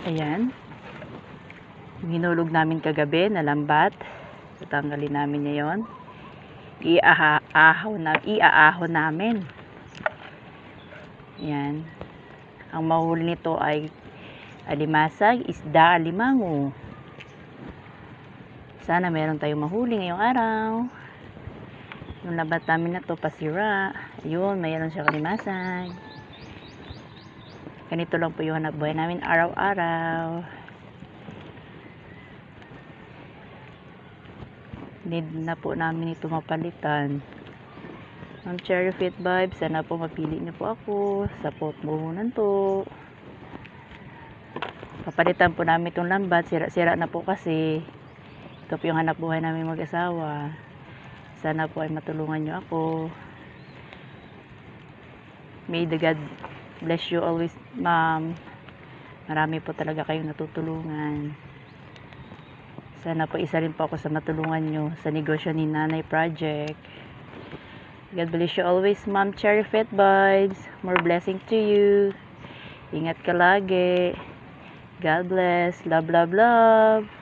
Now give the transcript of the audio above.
Ayan. Hinulog namin kagabi na lambat. Tatanggalin namin ngayon. Iaahon namin. Ayan. Ang mahuli nito ay alimasag, isda, alimango. Sana meron tayong mahuli ngayong araw. Yung lambat namin na to pasira. Ayun, mayroon siya alimasag. Ganito lang po yung hanap buhay namin araw-araw. Need na po namin ito mapalitan. Ang Cherry Fit Vibes, sana po mapili niyo po ako sa puhunan po. Papalitan po namin itong lambat. Sira-sira na po kasi. Ito po yung hanap buhay namin mag-asawa. Sana po ay matulungan niyo ako. May the God bless you always, ma'am. Marami po talaga kayong natutulungan. Sana po isa rin po ako sa matulungan nyo sa negosyo ni Nanay Project. God bless you always, Ma'am Cherry Fit Vibes. More blessing to you. Ingat ka lagi. God bless. Love, love, love.